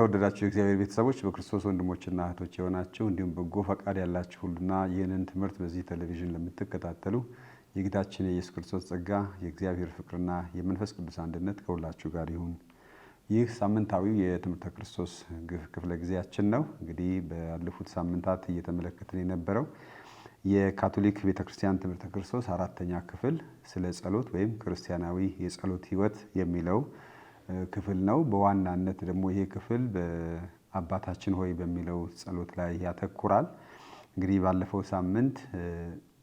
የተወደዳችሁ የእግዚአብሔር ቤተሰቦች በክርስቶስ ወንድሞችና እህቶች የሆናችሁ እንዲሁም በጎ ፈቃድ ያላችሁ ሁሉና ይህንን ትምህርት በዚህ ቴሌቪዥን ለምትከታተሉ የጌታችን የኢየሱስ ክርስቶስ ጸጋ የእግዚአብሔር ፍቅርና የመንፈስ ቅዱስ አንድነት ከሁላችሁ ጋር ይሁን። ይህ ሳምንታዊው የትምህርተ ክርስቶስ ክፍለ ጊዜያችን ነው። እንግዲህ ባለፉት ሳምንታት እየተመለከትን የነበረው የካቶሊክ ቤተክርስቲያን ትምህርተ ክርስቶስ አራተኛ ክፍል ስለ ጸሎት ወይም ክርስቲያናዊ የጸሎት ሕይወት የሚለው ክፍል ነው። በዋናነት ደግሞ ይሄ ክፍል በአባታችን ሆይ በሚለው ጸሎት ላይ ያተኩራል። እንግዲህ ባለፈው ሳምንት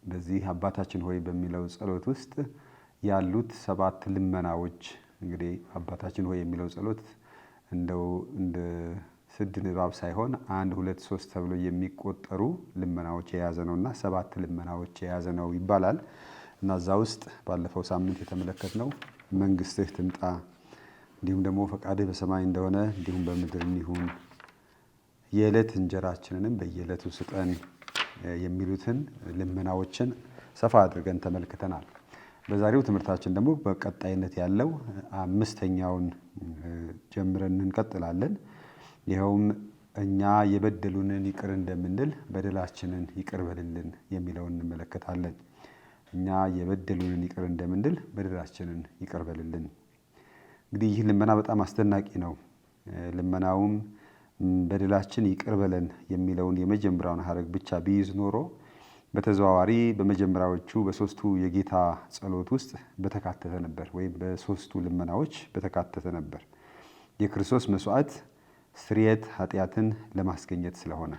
በዚህ አባታችን ሆይ በሚለው ጸሎት ውስጥ ያሉት 7 ልመናዎች እንግዲህ አባታችን ሆይ የሚለው ጸሎት እንደው እንደ ስድ ንባብ ሳይሆን 1 2 3 ተብሎ የሚቆጠሩ ልመናዎች የያዘ ነውና 7 ልመናዎች የያዘ ነው ይባላል። እና እዛ ውስጥ ባለፈው ሳምንት የተመለከትነው መንግስትህ ትምጣ፣ እንዲሁም ደግሞ ፈቃድህ በሰማይ እንደሆነ እንዲሁም በምድር ይሁን፣ የዕለት እንጀራችንንም በየዕለቱ ስጠን የሚሉትን ልመናዎችን ሰፋ አድርገን ተመልክተናል። በዛሬው ትምህርታችን ደግሞ በቀጣይነት ያለው 5ኛውን ጀምረን እንቀጥላለን። ይኸውም እኛ የበደሉንን ይቅር እንደምንል በደላችንን ይቅር በልልን የሚለውን እንመለከታለን። እኛ የበደሉንን ይቅር እንደምንል በደላችንን ይቅር በልልን። እንግዲህ ይህ ልመና በጣም አስደናቂ ነው። ልመናውም በደላችን ይቅር በለን የሚለውን የመጀመሪያውን ሐረግ ብቻ ቢይዝ ኖሮ በተዘዋዋሪ በመጀመሪያዎቹ በ3ቱ የጌታ ጸሎት ውስጥ በተካተተ ነበር፣ ወይም በ3ቱ ልመናዎች በተካተተ ነበር። የክርስቶስ መስዋዕት ስርየት ኃጢአትን ለማስገኘት ስለሆነ።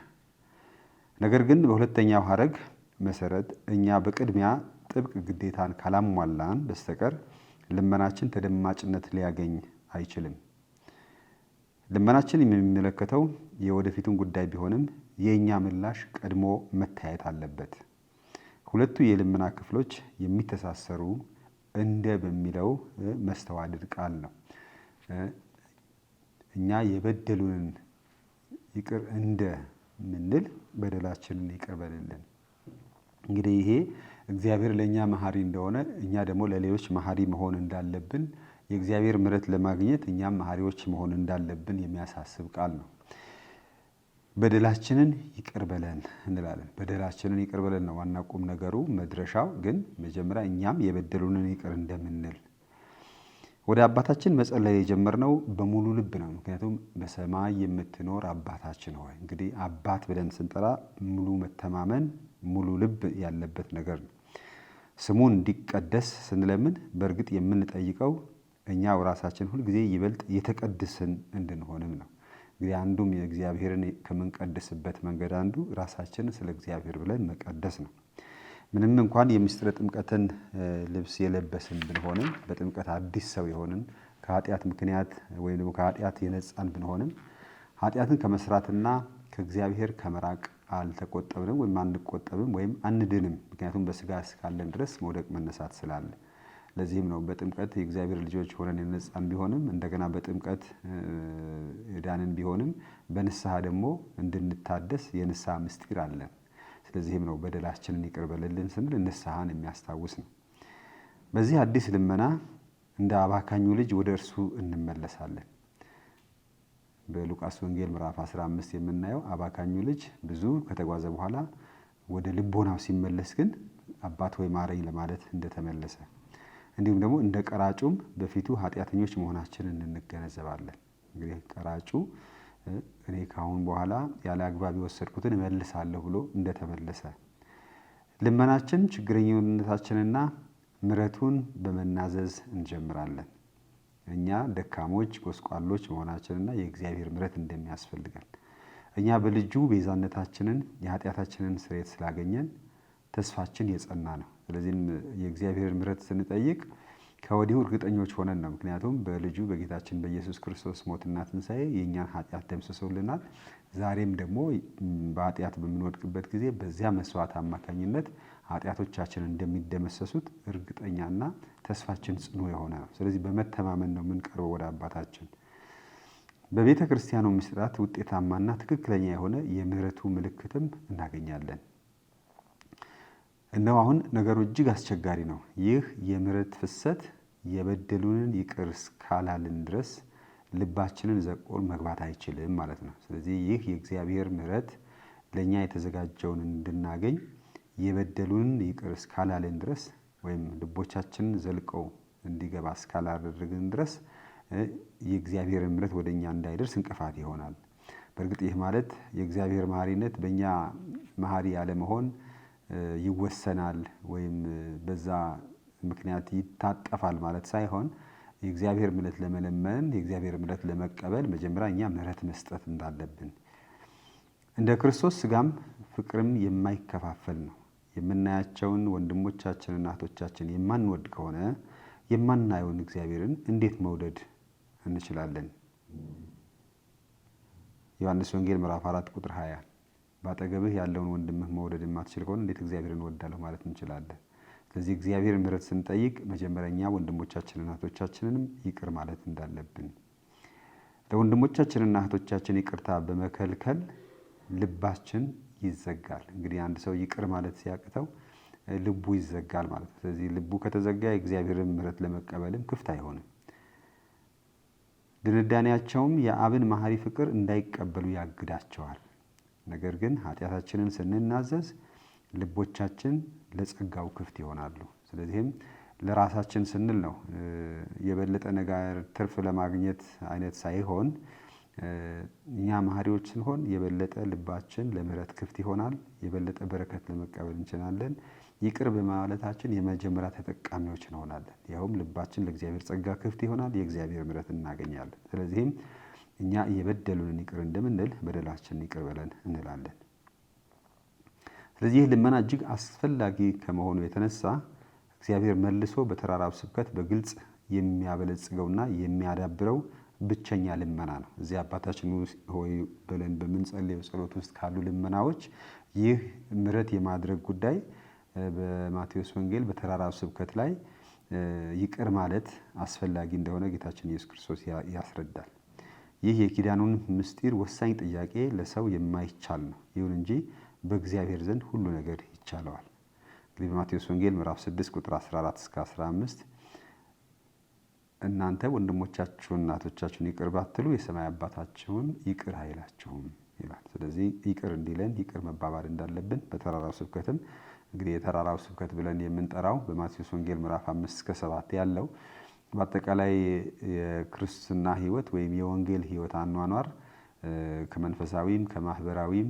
ነገር ግን በሁለተኛው ሐረግ መሰረት እኛ በቅድሚያ ጥብቅ ግዴታን ካላሟላን በስተቀር ልመናችን ተደማጭነት ሊያገኝ አይችልም። ልመናችን የሚመለከተው የወደፊቱን ጉዳይ ቢሆንም የእኛ ምላሽ ቀድሞ መታየት አለበት። ሁለቱ የልመና ክፍሎች የሚተሳሰሩ እንደ በሚለው መስተዋድድ ቃል ነው። እኛ የበደሉንን ይቅር እንደምንል በደላችንን ይቅር በልልን። እንግዲህ ይሄ እግዚአብሔር ለእኛ መሐሪ እንደሆነ እኛ ደግሞ ለሌሎች መሐሪ መሆን እንዳለብን፣ የእግዚአብሔር ምሕረት ለማግኘት እኛም መሐሪዎች መሆን እንዳለብን የሚያሳስብ ቃል ነው። በደላችንን ይቅር በለን እንላለን። በደላችንን ይቅር በለን ነው ዋና ቁም ነገሩ። መድረሻው ግን መጀመሪያ እኛም የበደሉንን ይቅር እንደምንል። ወደ አባታችን መጸለይ የጀመርነው በሙሉ ልብ ነው። ምክንያቱም በሰማይ የምትኖር አባታችን ሆይ፣ እንግዲህ አባት ብለን ስንጠራ ሙሉ መተማመን ሙሉ ልብ ያለበት ነገር ነው። ስሙን እንዲቀደስ ስንለምን በእርግጥ የምንጠይቀው እኛው ራሳችን ሁልጊዜ ይበልጥ የተቀደስን እንድንሆንም ነው። እንግዲህ አንዱም የእግዚአብሔርን ከምንቀድስበት መንገድ አንዱ ራሳችንን ስለ እግዚአብሔር ብለን መቀደስ ነው። ምንም እንኳን የምስጢረ ጥምቀትን ልብስ የለበስን ብንሆንም፣ በጥምቀት አዲስ ሰው የሆንን ከኃጢአት ምክንያት ወይም ደግሞ ከኃጢአት የነጻን ብንሆንም ኃጢአትን ከመስራትና ከእግዚአብሔር ከመራቅ አልተቆጠብንም ወይም አንቆጠብም ወይም አንድንም። ምክንያቱም በስጋ እስካለን ድረስ መውደቅ መነሳት ስላለ። ለዚህም ነው በጥምቀት የእግዚአብሔር ልጆች ሆነን የነጻን ቢሆንም እንደገና በጥምቀት ዳንን ቢሆንም በንስሐ ደግሞ እንድንታደስ የንስሐ ምስጢር አለን። ስለዚህም ነው በደላችንን ይቅር በልልን ስንል ንስሐን የሚያስታውስ ነው። በዚህ አዲስ ልመና እንደ አባካኙ ልጅ ወደ እርሱ እንመለሳለን። በሉቃስ ወንጌል ምዕራፍ 15 የምናየው አባካኙ ልጅ ብዙ ከተጓዘ በኋላ ወደ ልቦናው ሲመለስ ግን አባት ሆይ ማረኝ ለማለት እንደተመለሰ፣ እንዲሁም ደግሞ እንደ ቀራጩም በፊቱ ኃጢአተኞች መሆናችንን እንገነዘባለን። እንግዲህ ቀራጩ እኔ ካሁን በኋላ ያለ አግባብ የወሰድኩትን እመልሳለሁ ብሎ እንደተመለሰ፣ ልመናችን ችግረኝነታችንና ምሕረቱን በመናዘዝ እንጀምራለን። እኛ ደካሞች ጎስቋሎች መሆናችንና የእግዚአብሔር ምሕረት እንደሚያስፈልገን፣ እኛ በልጁ ቤዛነታችንን የኃጢአታችንን ስርየት ስላገኘን ተስፋችን የጸና ነው። ስለዚህም የእግዚአብሔር ምሕረት ስንጠይቅ ከወዲሁ እርግጠኞች ሆነን ነው። ምክንያቱም በልጁ በጌታችን በኢየሱስ ክርስቶስ ሞትና ትንሣኤ የእኛን ኃጢአት ደምስሶልናል። ዛሬም ደግሞ በኃጢአት በምንወድቅበት ጊዜ በዚያ መስዋዕት አማካኝነት ኃጢአቶቻችን እንደሚደመሰሱት እርግጠኛና ተስፋችን ጽኑ የሆነ ነው። ስለዚህ በመተማመን ነው የምንቀርበው ወደ አባታችን። በቤተ ክርስቲያኑ ምስጢራት ውጤታማና ትክክለኛ የሆነ የምህረቱ ምልክትም እናገኛለን። እነሆ አሁን ነገሩ እጅግ አስቸጋሪ ነው። ይህ የምህረት ፍሰት የበደሉንን ይቅር እስካላልን ድረስ ልባችንን ዘቆ መግባት አይችልም ማለት ነው። ስለዚህ ይህ የእግዚአብሔር ምሕረት ለኛ የተዘጋጀውን እንድናገኝ የበደሉንን ይቅር እስካላለን ድረስ ወይም ልቦቻችንን ዘልቀው እንዲገባ እስካላደረግን ድረስ የእግዚአብሔር ምሕረት ወደኛ እንዳይደርስ እንቅፋት ይሆናል። በእርግጥ ይህ ማለት የእግዚአብሔር መሐሪነት በእኛ መሐሪ ያለመሆን ይወሰናል ወይም በዛ ምክንያት ይታጠፋል ማለት ሳይሆን የእግዚአብሔር ምሕረት ለመለመን የእግዚአብሔር ምሕረት ለመቀበል መጀመሪያ እኛ ምሕረት መስጠት እንዳለብን እንደ ክርስቶስ ሥጋም ፍቅርም የማይከፋፈል ነው። የምናያቸውን ወንድሞቻችንና እህቶቻችን የማንወድ ከሆነ የማናየውን እግዚአብሔርን እንዴት መውደድ እንችላለን? ዮሐንስ ወንጌል ምዕራፍ 4 ቁጥር 20 ባጠገብህ ያለውን ወንድምህ መውደድ የማትችል ከሆነ እንዴት እግዚአብሔርን እወዳለሁ ማለት እንችላለን? ስለዚህ እግዚአብሔር ምሕረት ስንጠይቅ መጀመሪያ ወንድሞቻችንና እህቶቻችንንም ይቅር ማለት እንዳለብን ለወንድሞቻችንና እህቶቻችን ይቅርታ በመከልከል ልባችን ይዘጋል። እንግዲህ አንድ ሰው ይቅር ማለት ሲያቅተው ልቡ ይዘጋል ማለት ነው። ስለዚህ ልቡ ከተዘጋ የእግዚአብሔርን ምሕረት ለመቀበልም ክፍት አይሆንም። ድንዳኔያቸውም የአብን መሐሪ ፍቅር እንዳይቀበሉ ያግዳቸዋል። ነገር ግን ኃጢአታችንን ስንናዘዝ ልቦቻችን ለጸጋው ክፍት ይሆናሉ። ስለዚህም ለራሳችን ስንል ነው የበለጠ ነገር ትርፍ ለማግኘት አይነት ሳይሆን እኛ መሐሪዎች ስንሆን የበለጠ ልባችን ለምሕረት ክፍት ይሆናል። የበለጠ በረከት ለመቀበል እንችላለን። ይቅር በማለታችን የመጀመሪያ ተጠቃሚዎች እንሆናለን። ይኸውም ልባችን ለእግዚአብሔር ጸጋ ክፍት ይሆናል፣ የእግዚአብሔር ምሕረት እናገኛለን። ስለዚህም እኛ የበደሉንን ይቅር እንደምንል በደላችንን ይቅር በለን እንላለን። ስለዚህ ልመና እጅግ አስፈላጊ ከመሆኑ የተነሳ እግዚአብሔር መልሶ በተራራው ስብከት በግልጽ የሚያበለጽገውና የሚያዳብረው ብቸኛ ልመና ነው። እዚህ አባታችን ሆይ ብለን በምንጸልየው ጸሎት ውስጥ ካሉ ልመናዎች ይህ ምሕረት የማድረግ ጉዳይ በማቴዎስ ወንጌል በተራራው ስብከት ላይ ይቅር ማለት አስፈላጊ እንደሆነ ጌታችን ኢየሱስ ክርስቶስ ያስረዳል። ይህ የኪዳኑን ምስጢር ወሳኝ ጥያቄ ለሰው የማይቻል ነው። ይሁን እንጂ በእግዚአብሔር ዘንድ ሁሉ ነገር ይቻለዋል። እንግዲህ በማቴዎስ ወንጌል ምዕራፍ 6 ቁጥር 14 እስከ 15 እናንተ ወንድሞቻችሁንና እህቶቻችሁን ይቅር ባትሉ የሰማይ አባታችሁን ይቅር አይላችሁም ይላል። ስለዚህ ይቅር እንዲለን ይቅር መባባል እንዳለብን በተራራው ስብከትም እንግዲህ የተራራው ስብከት ብለን የምንጠራው በማቴዎስ ወንጌል ምዕራፍ 5 እስከ 7 ያለው በአጠቃላይ የክርስትና ሕይወት ወይም የወንጌል ሕይወት አኗኗር ከመንፈሳዊም ከማህበራዊም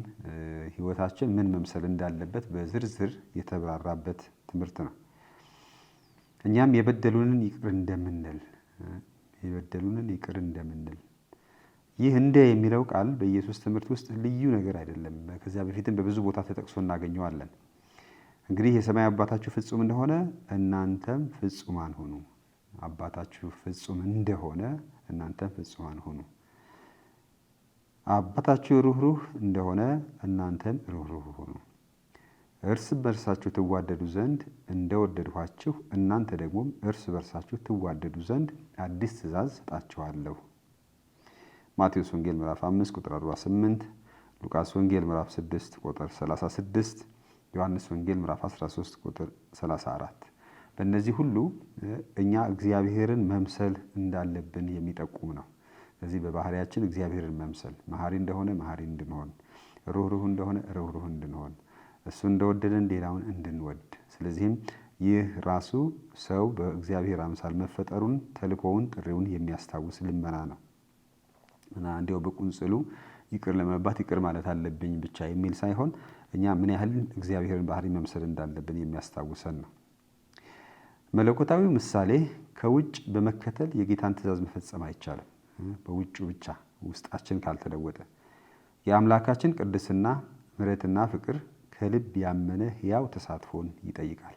ሕይወታችን ምን መምሰል እንዳለበት በዝርዝር የተብራራበት ትምህርት ነው። እኛም የበደሉንን ይቅር እንደምንል ይህ እንደ የሚለው ቃል በኢየሱስ ትምህርት ውስጥ ልዩ ነገር አይደለም። ከዚያ በፊትም በብዙ ቦታ ተጠቅሶ እናገኘዋለን። እንግዲህ የሰማይ አባታችሁ ፍጹም እንደሆነ እናንተም ፍጹማን ሁኑ። አባታችሁ ፍጹም እንደሆነ እናንተም ፍጹማን ሁኑ። አባታችሁ ሩህሩህ እንደሆነ እናንተም ሩህሩህ ሁኑ። እርስ በርሳችሁ ትዋደዱ ዘንድ እንደወደድኋችሁ እናንተ ደግሞ እርስ በርሳችሁ ትዋደዱ ዘንድ አዲስ ትእዛዝ ሰጣችኋለሁ። ማቴዎስ ወንጌል ምዕራፍ 5 ቁጥር 48፣ ሉቃስ ወንጌል ምዕራፍ 6 ቁጥር 36፣ ዮሐንስ ወንጌል ምዕራፍ 13 ቁጥር 34። በእነዚህ ሁሉ እኛ እግዚአብሔርን መምሰል እንዳለብን የሚጠቁም ነው። ስለዚህ በባህሪያችን እግዚአብሔርን መምሰል መሐሪ እንደሆነ መሐሪ እንድንሆን፣ ሩህሩህ እንደሆነ ሩህሩህ እንድንሆን፣ እሱ እንደወደደን ሌላውን እንድንወድ። ስለዚህም ይህ ራሱ ሰው በእግዚአብሔር አምሳል መፈጠሩን ተልእኮውን ጥሪውን የሚያስታውስ ልመና ነው እና እንዲያው በቁንጽሉ ይቅር ለመባት ይቅር ማለት አለብኝ ብቻ የሚል ሳይሆን እኛ ምን ያህል እግዚአብሔርን ባህሪ መምሰል እንዳለብን የሚያስታውሰን ነው። መለኮታዊ ምሳሌ ከውጭ በመከተል የጌታን ትእዛዝ መፈጸም አይቻልም። በውጩ ብቻ ውስጣችን ካልተለወጠ የአምላካችን ቅድስና ምሕረትና ፍቅር ከልብ ያመነ ሕያው ተሳትፎን ይጠይቃል።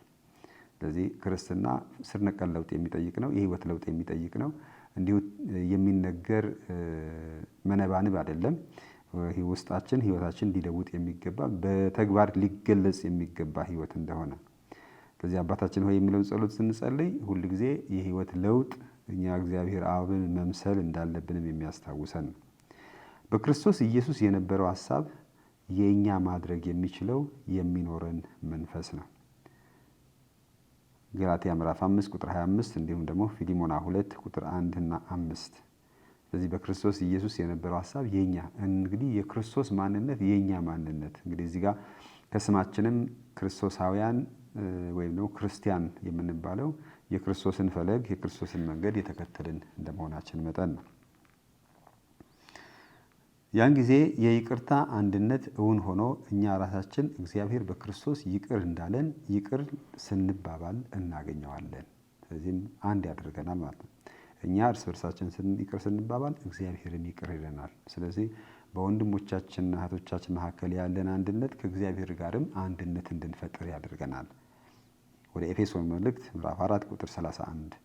ስለዚህ ክርስትና ስር ነቀል ለውጥ የሚጠይቅ ነው። የህይወት ለውጥ የሚጠይቅ ነው። እንዲሁ የሚነገር መነባንብ አይደለም። ውስጣችን ህይወታችን ሊለውጥ የሚገባ በተግባር ሊገለጽ የሚገባ ህይወት እንደሆነ ስለዚህ አባታችን ሆይ የሚለውን ጸሎት ስንጸልይ ሁሉ ጊዜ የህይወት ለውጥ እኛ እግዚአብሔር አብን መምሰል እንዳለብንም የሚያስታውሰን ነው። በክርስቶስ ኢየሱስ የነበረው ሐሳብ የኛ ማድረግ የሚችለው የሚኖረን መንፈስ ነው። ገላትያ ምዕራፍ 5 ቁጥር 25 እንዲሁም ደግሞ ፊልሞና 2 ቁጥር 1 እና 5 ስለዚህ በክርስቶስ ኢየሱስ የነበረው ሐሳብ የኛ እንግዲህ የክርስቶስ ማንነት የኛ ማንነት እንግዲህ እዚህ ጋር ከስማችንም ክርስቶሳውያን ወይም ደግሞ ክርስቲያን የምንባለው የክርስቶስን ፈለግ የክርስቶስን መንገድ የተከተልን እንደመሆናችን መጠን ነው። ያን ጊዜ የይቅርታ አንድነት እውን ሆኖ እኛ ራሳችን እግዚአብሔር በክርስቶስ ይቅር እንዳለን ይቅር ስንባባል እናገኘዋለን። ስለዚህም አንድ ያደርገናል ማለት ነው። እኛ እርስ በርሳችን ይቅር ስንባባል እግዚአብሔርም ይቅር ይለናል። ስለዚህ በወንድሞቻችንና እህቶቻችን መካከል ያለን አንድነት ከእግዚአብሔር ጋርም አንድነት እንድንፈጥር ያደርገናል። ወደ ኤፌሶን መልእክት ምዕራፍ 4 ቁጥር 31።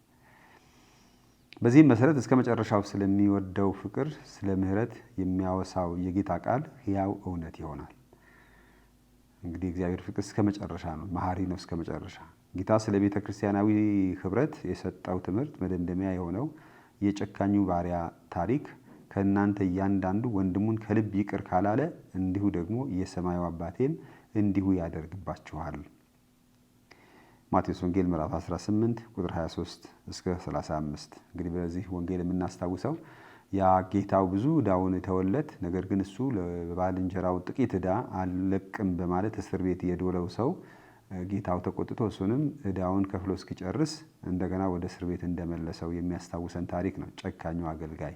በዚህም መሰረት እስከ መጨረሻው ስለሚወደው ፍቅር ስለ ምሕረት የሚያወሳው የጌታ ቃል ሕያው እውነት ይሆናል። እንግዲህ እግዚአብሔር ፍቅር እስከ መጨረሻ ነው፣ መሐሪ ነው እስከ መጨረሻ። ጌታ ስለ ቤተ ክርስቲያናዊ ህብረት የሰጠው ትምህርት መደምደሚያ የሆነው የጨካኙ ባሪያ ታሪክ ከእናንተ እያንዳንዱ ወንድሙን ከልብ ይቅር ካላለ እንዲሁ ደግሞ የሰማዩ አባቴም እንዲሁ ያደርግባችኋል። ማቴዎስ ወንጌል ምዕራፍ 18 ቁጥር 23 እስከ 35። እንግዲህ በዚህ ወንጌል የምናስታውሰው ያ ጌታው ብዙ ዕዳውን የተወለት ነገር ግን እሱ ለባልንጀራው ጥቂት ዕዳ አልለቅም በማለት እስር ቤት የዶለው ሰው ጌታው ተቆጥቶ እሱንም ዕዳውን ከፍሎ እስኪጨርስ እንደገና ወደ እስር ቤት እንደመለሰው የሚያስታውሰን ታሪክ ነው። ጨካኙ አገልጋይ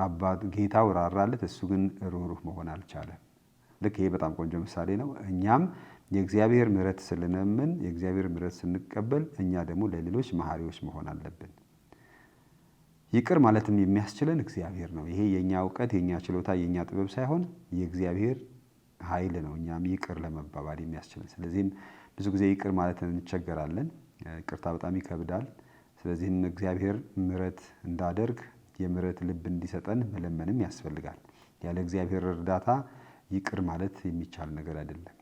አባት ጌታው ራራለት፣ እሱ ግን ሩህሩህ መሆን አልቻለም። ልክ ይሄ በጣም ቆንጆ ምሳሌ ነው። እኛም የእግዚአብሔር ምሕረት ስለነምን የእግዚአብሔር ምሕረት ስንቀበል እኛ ደግሞ ለሌሎች መሐሪዎች መሆን አለብን። ይቅር ማለትም የሚያስችለን እግዚአብሔር ነው። ይሄ የኛ እውቀት፣ የኛ ችሎታ፣ የኛ ጥበብ ሳይሆን የእግዚአብሔር ኃይል ነው እኛም ይቅር ለመባባል የሚያስችለን። ስለዚህም ብዙ ጊዜ ይቅር ማለት እንቸገራለን። ይቅርታ በጣም ይከብዳል። ስለዚህም እግዚአብሔር ምሕረት እንዳደርግ የምሕረት ልብ እንዲሰጠን መለመንም ያስፈልጋል። ያለ እግዚአብሔር እርዳታ ይቅር ማለት የሚቻል ነገር አይደለም።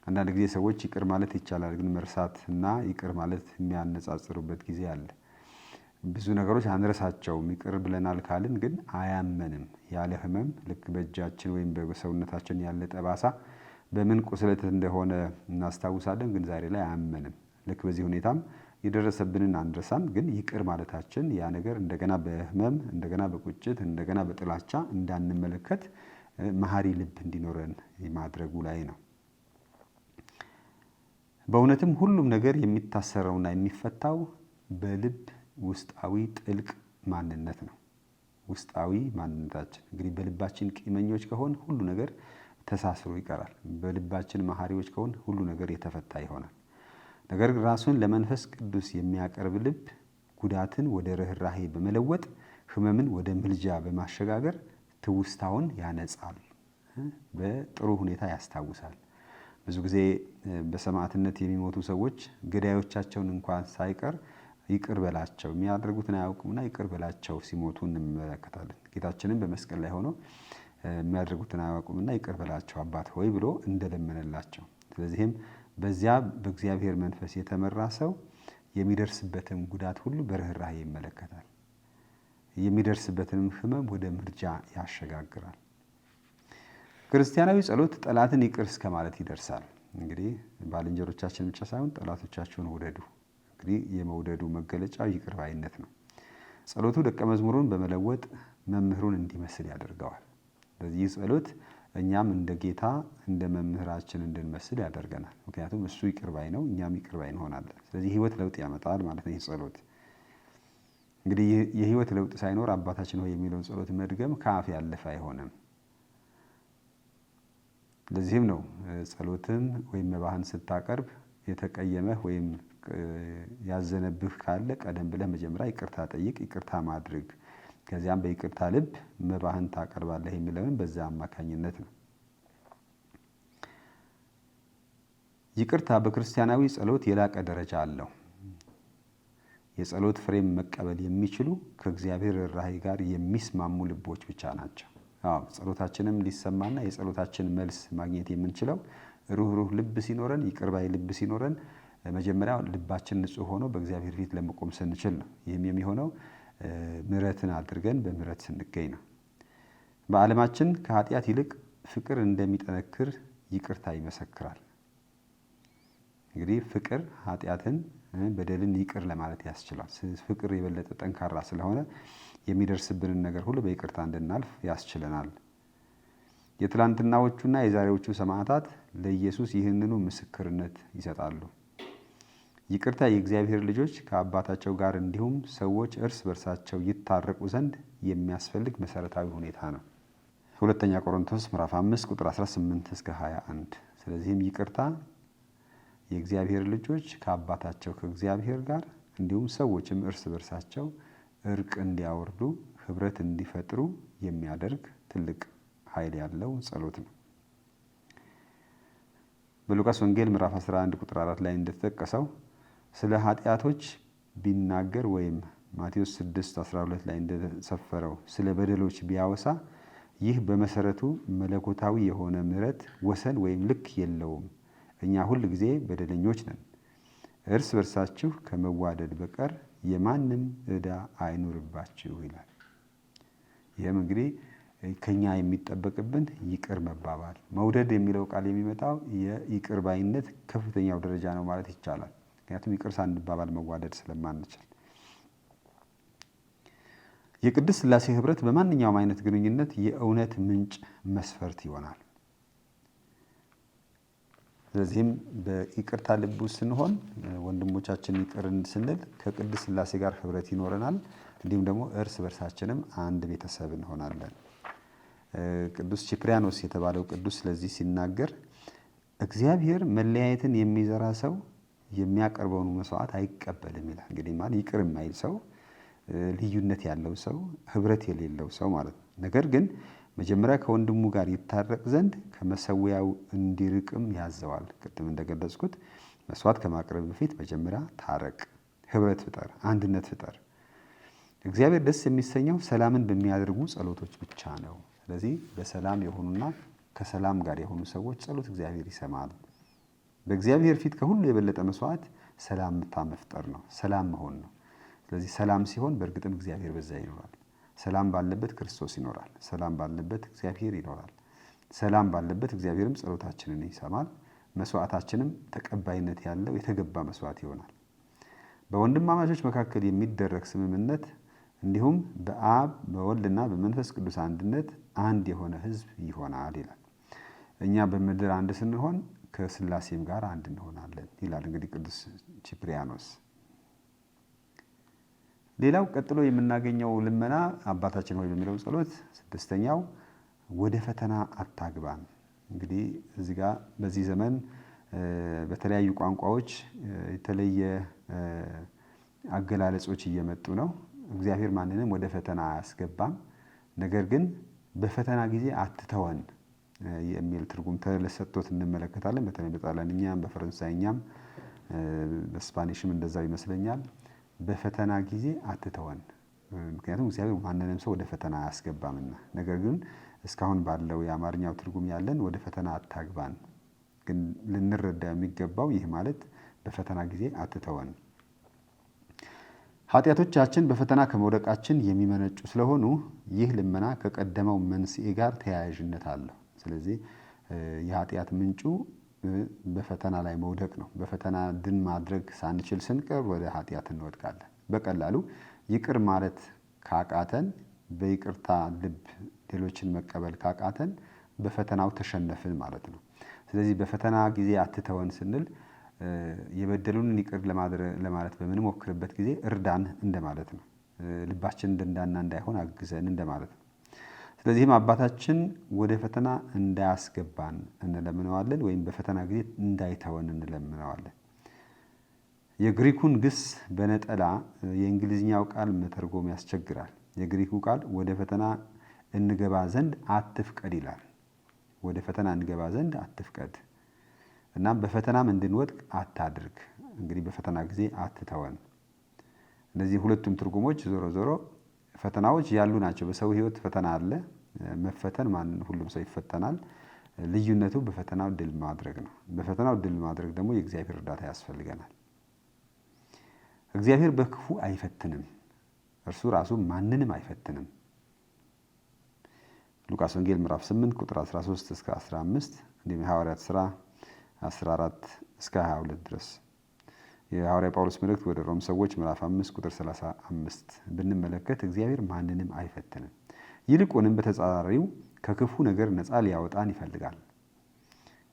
አንዳንድ ጊዜ ሰዎች ይቅር ማለት ይቻላል፣ ግን መርሳት እና ይቅር ማለት የሚያነጻጽሩበት ጊዜ አለ። ብዙ ነገሮች አንረሳቸውም። ይቅር ብለናል ካልን ግን አያመንም። ያለ ህመም ልክ በእጃችን ወይም በሰውነታችን ያለ ጠባሳ በምን ቁስለት እንደሆነ እናስታውሳለን፣ ግን ዛሬ ላይ አያመንም። ልክ በዚህ ሁኔታም የደረሰብንን አንረሳም፣ ግን ይቅር ማለታችን ያ ነገር እንደገና በህመም እንደገና በቁጭት እንደገና በጥላቻ እንዳንመለከት መሐሪ ልብ እንዲኖረን ማድረጉ ላይ ነው። በእውነትም ሁሉም ነገር የሚታሰረውና የሚፈታው በልብ ውስጣዊ ጥልቅ ማንነት ነው። ውስጣዊ ማንነታችን እንግዲህ በልባችን ቂመኞች ከሆን ሁሉ ነገር ተሳስሮ ይቀራል። በልባችን መሐሪዎች ከሆን ሁሉ ነገር የተፈታ ይሆናል። ነገር ግን ራሱን ለመንፈስ ቅዱስ የሚያቀርብ ልብ ጉዳትን ወደ ርኅራኄ በመለወጥ ህመምን ወደ ምልጃ በማሸጋገር ትውስታውን ያነጻል፣ በጥሩ ሁኔታ ያስታውሳል። ብዙ ጊዜ በሰማዕትነት የሚሞቱ ሰዎች ገዳዮቻቸውን እንኳን ሳይቀር ይቅር በላቸው የሚያደርጉትን አያውቁምና ይቅር በላቸው ሲሞቱ እንመለከታለን። ጌታችንም በመስቀል ላይ ሆኖ የሚያደርጉትን አያውቁምና ይቅር በላቸው አባት ሆይ ብሎ እንደለመነላቸው። ስለዚህም በዚያ በእግዚአብሔር መንፈስ የተመራ ሰው የሚደርስበትን ጉዳት ሁሉ በርኅራኄ ይመለከታል። የሚደርስበትንም ህመም ወደ ምልጃ ያሸጋግራል። ክርስቲያናዊ ጸሎት ጠላትን ይቅር እስከ ማለት ይደርሳል። እንግዲህ ባልንጀሮቻችን ብቻ ሳይሆን ጠላቶቻችሁን ውደዱ። እንግዲህ የመውደዱ መገለጫው ይቅር ባይነት ነው። ጸሎቱ ደቀ መዝሙሩን በመለወጥ መምህሩን እንዲመስል ያደርገዋል። በዚህ ጸሎት እኛም እንደ ጌታ እንደ መምህራችን እንድንመስል ያደርገናል። ምክንያቱም እሱ ይቅር ባይ ነው፣ እኛም ይቅር ባይ እንሆናለን። ስለዚህ ህይወት ለውጥ ያመጣል ማለት ነው። ይህ ጸሎት እንግዲህ የህይወት ለውጥ ሳይኖር አባታችን ሆይ የሚለውን ጸሎት መድገም ከአፍ ያለፈ አይሆንም። ለዚህም ነው ጸሎትን ወይም መባህን ስታቀርብ የተቀየመህ ወይም ያዘነብህ ካለ ቀደም ብለህ መጀመሪያ ይቅርታ ጠይቅ፣ ይቅርታ ማድረግ፣ ከዚያም በይቅርታ ልብ መባህን ታቀርባለህ የሚለውን በዛ አማካኝነት ነው። ይቅርታ በክርስቲያናዊ ጸሎት የላቀ ደረጃ አለው። የጸሎት ፍሬም መቀበል የሚችሉ ከእግዚአብሔር ራእይ ጋር የሚስማሙ ልቦች ብቻ ናቸው። ጸሎታችንም ሊሰማና የጸሎታችን መልስ ማግኘት የምንችለው ሩህሩህ ልብ ሲኖረን፣ ይቅር ባይ ልብ ሲኖረን፣ መጀመሪያ ልባችን ንጹህ ሆኖ በእግዚአብሔር ፊት ለመቆም ስንችል ነው። ይህም የሚሆነው ምሕረትን አድርገን በምሕረት ስንገኝ ነው። በዓለማችን ከኃጢአት ይልቅ ፍቅር እንደሚጠነክር ይቅርታ ይመሰክራል። እንግዲህ ፍቅር ኃጢአትን በደልን ይቅር ለማለት ያስችላል። ፍቅር የበለጠ ጠንካራ ስለሆነ የሚደርስብንን ነገር ሁሉ በይቅርታ እንድናልፍ ያስችለናል። የትላንትናዎቹና የዛሬዎቹ ሰማዕታት ለኢየሱስ ይህንኑ ምስክርነት ይሰጣሉ። ይቅርታ የእግዚአብሔር ልጆች ከአባታቸው ጋር እንዲሁም ሰዎች እርስ በርሳቸው ይታረቁ ዘንድ የሚያስፈልግ መሰረታዊ ሁኔታ ነው። ሁለተኛ ቆሮንቶስ ምዕራፍ 5 ቁጥር 18 እስከ 21። ስለዚህም ይቅርታ የእግዚአብሔር ልጆች ከአባታቸው ከእግዚአብሔር ጋር እንዲሁም ሰዎችም እርስ በርሳቸው እርቅ እንዲያወርዱ ህብረት እንዲፈጥሩ የሚያደርግ ትልቅ ኃይል ያለው ጸሎት ነው። በሉቃስ ወንጌል ምዕራፍ 11 ቁጥር 4 ላይ እንደተጠቀሰው ስለ ኃጢአቶች ቢናገር ወይም ማቴዎስ 6:12 ላይ እንደሰፈረው ስለ በደሎች ቢያወሳ ይህ በመሰረቱ መለኮታዊ የሆነ ምሕረት ወሰን ወይም ልክ የለውም። እኛ ሁል ጊዜ በደለኞች ነን። እርስ በርሳችሁ ከመዋደድ በቀር የማንም ዕዳ አይኑርባችሁ ይላል። ይህም እንግዲህ ከኛ የሚጠበቅብን ይቅር መባባል፣ መውደድ የሚለው ቃል የሚመጣው የይቅር ባይነት ከፍተኛው ደረጃ ነው ማለት ይቻላል። ምክንያቱም ይቅር ሳንባባል መዋደድ ስለማንችል። የቅድስት ሥላሴ ህብረት በማንኛውም አይነት ግንኙነት የእውነት ምንጭ መስፈርት ይሆናል። ስለዚህም በይቅርታ ልብ ውስጥ ስንሆን ወንድሞቻችን ይቅርን ስንል ከቅድስት ሥላሴ ጋር ህብረት ይኖረናል። እንዲሁም ደግሞ እርስ በርሳችንም አንድ ቤተሰብ እንሆናለን። ቅዱስ ቺፕሪያኖስ የተባለው ቅዱስ ስለዚህ ሲናገር እግዚአብሔር መለያየትን የሚዘራ ሰው የሚያቀርበውን መስዋዕት አይቀበልም ይላል። እንግዲህ ማለት ይቅር የማይል ሰው፣ ልዩነት ያለው ሰው፣ ህብረት የሌለው ሰው ማለት ነው። ነገር ግን መጀመሪያ ከወንድሙ ጋር ይታረቅ ዘንድ ከመሰዊያው እንዲርቅም ያዘዋል። ቅድም እንደገለጽኩት መስዋዕት ከማቅረብ በፊት መጀመሪያ ታረቅ፣ ህብረት ፍጠር፣ አንድነት ፍጠር። እግዚአብሔር ደስ የሚሰኘው ሰላምን በሚያደርጉ ጸሎቶች ብቻ ነው። ስለዚህ በሰላም የሆኑና ከሰላም ጋር የሆኑ ሰዎች ጸሎት እግዚአብሔር ይሰማል። በእግዚአብሔር ፊት ከሁሉ የበለጠ መስዋዕት ሰላም መፍጠር ነው፣ ሰላም መሆን ነው። ስለዚህ ሰላም ሲሆን በእርግጥም እግዚአብሔር በዛ ይኖራል። ሰላም ባለበት ክርስቶስ ይኖራል። ሰላም ባለበት እግዚአብሔር ይኖራል። ሰላም ባለበት እግዚአብሔርም ጸሎታችንን ይሰማል። መስዋዕታችንም ተቀባይነት ያለው የተገባ መስዋዕት ይሆናል። በወንድማማቾች መካከል የሚደረግ ስምምነት እንዲሁም በአብ በወልድና በመንፈስ ቅዱስ አንድነት አንድ የሆነ ሕዝብ ይሆናል ይላል። እኛ በምድር አንድ ስንሆን ከሥላሴም ጋር አንድ እንሆናለን ይላል እንግዲህ ቅዱስ ቺፕሪያኖስ። ሌላው ቀጥሎ የምናገኘው ልመና አባታችን ሆይ በሚለው ጸሎት ስድስተኛው ወደ ፈተና አታግባን። እንግዲህ እዚህ ጋር በዚህ ዘመን በተለያዩ ቋንቋዎች የተለየ አገላለጾች እየመጡ ነው። እግዚአብሔር ማንንም ወደ ፈተና አያስገባም፣ ነገር ግን በፈተና ጊዜ አትተወን የሚል ትርጉም ተሰጥቶት እንመለከታለን። በተለይ በጣሊያንኛም በፈረንሳይኛም በስፓኒሽም እንደዛው ይመስለኛል። በፈተና ጊዜ አትተወን፣ ምክንያቱም እግዚአብሔር ማንንም ሰው ወደ ፈተና አያስገባምና። ነገር ግን እስካሁን ባለው የአማርኛው ትርጉም ያለን ወደ ፈተና አታግባን፣ ግን ልንረዳ የሚገባው ይህ ማለት በፈተና ጊዜ አትተወን። ኃጢአቶቻችን በፈተና ከመውደቃችን የሚመነጩ ስለሆኑ ይህ ልመና ከቀደመው መንስኤ ጋር ተያያዥነት አለው። ስለዚህ የኃጢአት ምንጩ በፈተና ላይ መውደቅ ነው። በፈተና ድል ማድረግ ሳንችል ስንቀር ወደ ኃጢአት እንወድቃለን። በቀላሉ ይቅር ማለት ካቃተን፣ በይቅርታ ልብ ሌሎችን መቀበል ካቃተን በፈተናው ተሸነፍን ማለት ነው። ስለዚህ በፈተና ጊዜ አትተወን ስንል የበደሉንን ይቅር ለማለት በምንሞክርበት ጊዜ እርዳን እንደማለት ነው። ልባችን ደንዳና እንዳይሆን አግዘን እንደማለት ነው። ስለዚህም አባታችን ወደ ፈተና እንዳያስገባን እንለምነዋለን፣ ወይም በፈተና ጊዜ እንዳይተወን እንለምነዋለን። የግሪኩን ግስ በነጠላ የእንግሊዝኛው ቃል መተርጎም ያስቸግራል። የግሪኩ ቃል ወደ ፈተና እንገባ ዘንድ አትፍቀድ ይላል። ወደ ፈተና እንገባ ዘንድ አትፍቀድ፣ እናም በፈተናም እንድንወድቅ አታድርግ። እንግዲህ በፈተና ጊዜ አትተወን። እነዚህ ሁለቱም ትርጉሞች ዞሮ ዞሮ ፈተናዎች ያሉ ናቸው። በሰው ሕይወት ፈተና አለ። መፈተን ሁሉም ሰው ይፈተናል። ልዩነቱ በፈተናው ድል ማድረግ ነው። በፈተናው ድል ማድረግ ደግሞ የእግዚአብሔር እርዳታ ያስፈልገናል። እግዚአብሔር በክፉ አይፈትንም፣ እርሱ ራሱ ማንንም አይፈትንም። ሉቃስ ወንጌል ምዕራፍ 8 ቁጥር 13 እስከ 15 እንዲሁም የሐዋርያት ሥራ 14 እስከ 22 ድረስ። የሐዋርያ ጳውሎስ መልእክት ወደ ሮም ሰዎች ምዕራፍ 5 ቁጥር 35 ብንመለከት እግዚአብሔር ማንንም አይፈትንም፣ ይልቁንም በተጻራሪው ከክፉ ነገር ነፃ ሊያወጣን ይፈልጋል።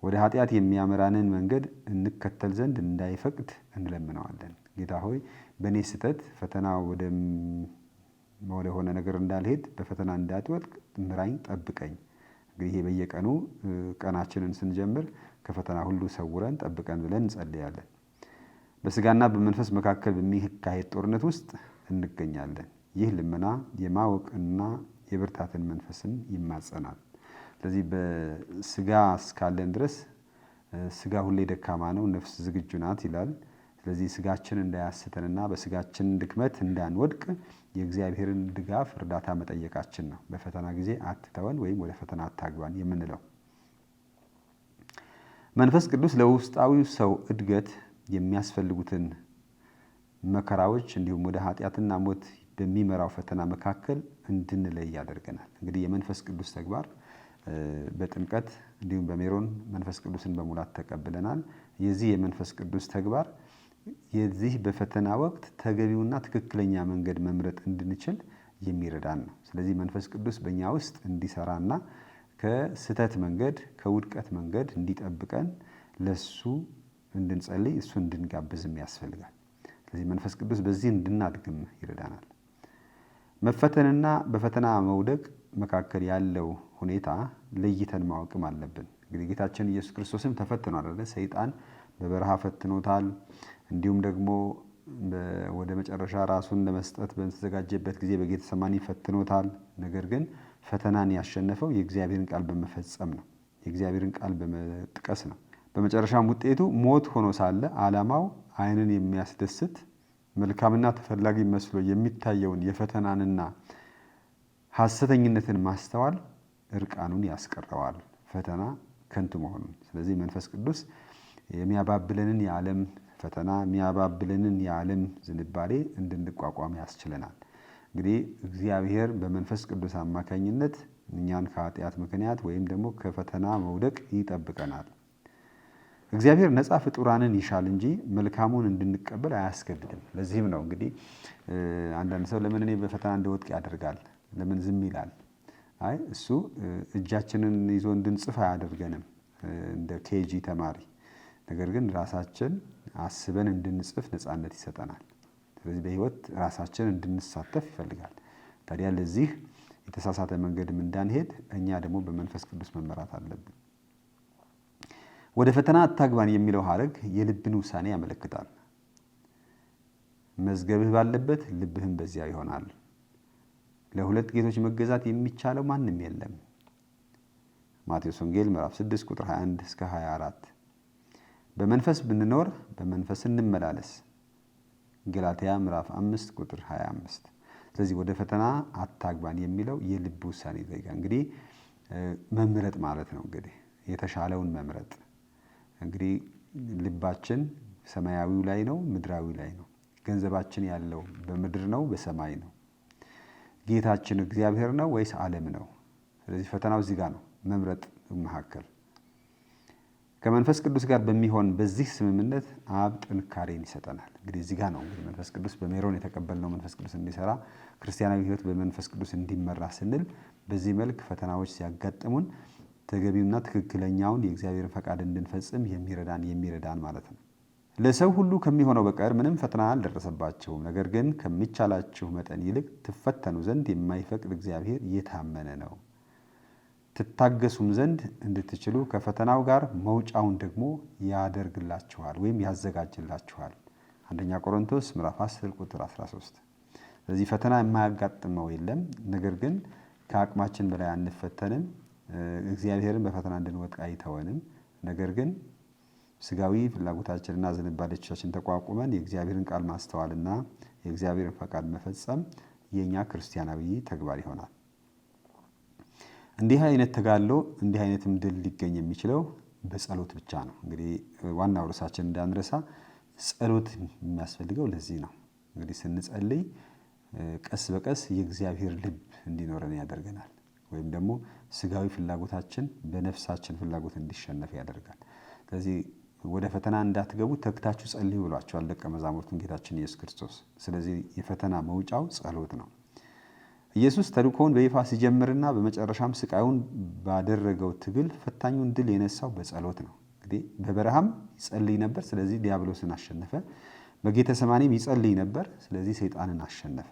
ወደ ኃጢአት የሚያመራንን መንገድ እንከተል ዘንድ እንዳይፈቅድ እንለምነዋለን። ጌታ ሆይ በእኔ ስህተት ፈተና ወደ ሆነ ነገር እንዳልሄድ፣ በፈተና እንዳትወድቅ ምራኝ፣ ጠብቀኝ። እንግዲህ ይሄ በየቀኑ ቀናችንን ስንጀምር ከፈተና ሁሉ ሰውረን ጠብቀን ብለን እንጸልያለን። በስጋና በመንፈስ መካከል በሚካሄድ ጦርነት ውስጥ እንገኛለን። ይህ ልመና የማወቅና የብርታትን መንፈስን ይማጸናል። ስለዚህ በስጋ እስካለን ድረስ ስጋ ሁሌ ደካማ ነው፣ ነፍስ ዝግጁ ናት ይላል። ስለዚህ ስጋችን እንዳያስተንና በስጋችን ድክመት እንዳንወድቅ የእግዚአብሔርን ድጋፍ እርዳታ መጠየቃችን ነው። በፈተና ጊዜ አትተወን ወይም ወደ ፈተና አታግባን የምንለው። መንፈስ ቅዱስ ለውስጣዊ ሰው እድገት የሚያስፈልጉትን መከራዎች እንዲሁም ወደ ኃጢአትና ሞት በሚመራው ፈተና መካከል እንድንለይ ያደርገናል። እንግዲህ የመንፈስ ቅዱስ ተግባር በጥምቀት እንዲሁም በሜሮን መንፈስ ቅዱስን በሙላት ተቀብለናል። የዚህ የመንፈስ ቅዱስ ተግባር የዚህ በፈተና ወቅት ተገቢውና ትክክለኛ መንገድ መምረጥ እንድንችል የሚረዳን ነው። ስለዚህ መንፈስ ቅዱስ በእኛ ውስጥ እንዲሰራና ከስህተት መንገድ ከውድቀት መንገድ እንዲጠብቀን ለሱ እንድንጸልይ እሱ እንድንጋብዝም ያስፈልጋል። ስለዚህ መንፈስ ቅዱስ በዚህ እንድናድግም ይረዳናል። መፈተንና በፈተና መውደቅ መካከል ያለው ሁኔታ ለይተን ማወቅም አለብን። እንግዲህ ጌታችን ኢየሱስ ክርስቶስም ተፈትኗል አይደል? ሰይጣን በበረሃ ፈትኖታል። እንዲሁም ደግሞ ወደ መጨረሻ ራሱን ለመስጠት በተዘጋጀበት ጊዜ በጌተሰማኒ ፈትኖታል። ነገር ግን ፈተናን ያሸነፈው የእግዚአብሔርን ቃል በመፈጸም ነው፣ የእግዚአብሔርን ቃል በመጥቀስ ነው። በመጨረሻም ውጤቱ ሞት ሆኖ ሳለ ዓላማው ዓይንን የሚያስደስት መልካምና ተፈላጊ መስሎ የሚታየውን የፈተናንና ሐሰተኝነትን ማስተዋል እርቃኑን ያስቀረዋል፣ ፈተና ከንቱ መሆኑን። ስለዚህ መንፈስ ቅዱስ የሚያባብለንን የዓለም ፈተና የሚያባብለንን የዓለም ዝንባሌ እንድንቋቋም ያስችለናል። እንግዲህ እግዚአብሔር በመንፈስ ቅዱስ አማካኝነት እኛን ከኃጢአት ምክንያት ወይም ደግሞ ከፈተና መውደቅ ይጠብቀናል። እግዚአብሔር ነፃ ፍጡራንን ይሻል እንጂ መልካሙን እንድንቀበል አያስገድድም። ለዚህም ነው እንግዲህ አንዳንድ ሰው ለምን እኔ በፈተና እንደወድቅ ያደርጋል? ለምን ዝም ይላል? አይ እሱ እጃችንን ይዞ እንድንጽፍ አያደርገንም እንደ ኬጂ ተማሪ። ነገር ግን ራሳችን አስበን እንድንጽፍ ነፃነት ይሰጠናል። ስለዚህ በህይወት ራሳችን እንድንሳተፍ ይፈልጋል። ታዲያ ለዚህ የተሳሳተ መንገድም እንዳንሄድ እኛ ደግሞ በመንፈስ ቅዱስ መመራት አለብን። ወደ ፈተና አታግባን የሚለው ሐረግ የልብን ውሳኔ ያመለክታል። መዝገብህ ባለበት ልብህም በዚያ ይሆናል። ለሁለት ጌቶች መገዛት የሚቻለው ማንም የለም። ማቴዎስ ወንጌል ምዕራፍ 6 ቁጥር 21 እስከ 24። በመንፈስ ብንኖር በመንፈስ እንመላለስ። ገላትያ ምዕራፍ 5 ቁጥር 25። ስለዚህ ወደ ፈተና አታግባን የሚለው የልብ ውሳኔ ይጠይቃል። እንግዲህ መምረጥ ማለት ነው። እንግዲህ የተሻለውን መምረጥ። እንግዲህ ልባችን ሰማያዊው ላይ ነው ምድራዊ ላይ ነው? ገንዘባችን ያለው በምድር ነው በሰማይ ነው? ጌታችን እግዚአብሔር ነው ወይስ ዓለም ነው? ስለዚህ ፈተናው እዚህ ጋር ነው፣ መምረጥ መካከል። ከመንፈስ ቅዱስ ጋር በሚሆን በዚህ ስምምነት አብ ጥንካሬን ይሰጠናል። እንግዲህ እዚህ ጋር ነው እንግዲህ መንፈስ ቅዱስ በሜሮን የተቀበልነው መንፈስ ቅዱስ እንዲሰራ ክርስቲያናዊ ሕይወት በመንፈስ ቅዱስ እንዲመራ ስንል በዚህ መልክ ፈተናዎች ሲያጋጥሙን ተገቢውና ትክክለኛውን የእግዚአብሔርን ፈቃድ እንድንፈጽም የሚረዳን ማለት ነው። ለሰው ሁሉ ከሚሆነው በቀር ምንም ፈተና አልደረሰባቸውም። ነገር ግን ከሚቻላችሁ መጠን ይልቅ ትፈተኑ ዘንድ የማይፈቅድ እግዚአብሔር የታመነ ነው። ትታገሱም ዘንድ እንድትችሉ ከፈተናው ጋር መውጫውን ደግሞ ያደርግላችኋል ወይም ያዘጋጅላችኋል። አንደኛ ቆሮንቶስ ምዕራፍ 10 ቁጥር 13። ስለዚህ ፈተና የማያጋጥመው የለም። ነገር ግን ከአቅማችን በላይ አንፈተንም። እግዚአብሔርን በፈተና እንድንወድቅ አይተወንም። ነገር ግን ስጋዊ ፍላጎታችንና ዝንባሌዎቻችን ተቋቁመን የእግዚአብሔርን ቃል ማስተዋልና የእግዚአብሔርን ፈቃድ መፈጸም የኛ ክርስቲያናዊ ተግባር ይሆናል። እንዲህ አይነት ተጋድሎ እንዲህ አይነትም ድል ሊገኝ የሚችለው በጸሎት ብቻ ነው። እንግዲህ ዋናው ርዕሳችን እንዳንረሳ ጸሎት የሚያስፈልገው ለዚህ ነው። እንግዲህ ስንጸልይ ቀስ በቀስ የእግዚአብሔር ልብ እንዲኖረን ያደርገናል። ወይም ደግሞ ስጋዊ ፍላጎታችን በነፍሳችን ፍላጎት እንዲሸነፍ ያደርጋል። ስለዚህ ወደ ፈተና እንዳትገቡ ተግታችሁ ጸልዩ ብሏቸዋል ደቀ መዛሙርቱን ጌታችን ኢየሱስ ክርስቶስ። ስለዚህ የፈተና መውጫው ጸሎት ነው። ኢየሱስ ተልእኮውን በይፋ ሲጀምርና በመጨረሻም ስቃዩን ባደረገው ትግል ፈታኙን ድል የነሳው በጸሎት ነው። እንግዲህ በበረሃም ይጸልይ ነበር፣ ስለዚህ ዲያብሎስን አሸነፈ። በጌተሰማኒም ይጸልይ ነበር፣ ስለዚህ ሰይጣንን አሸነፈ።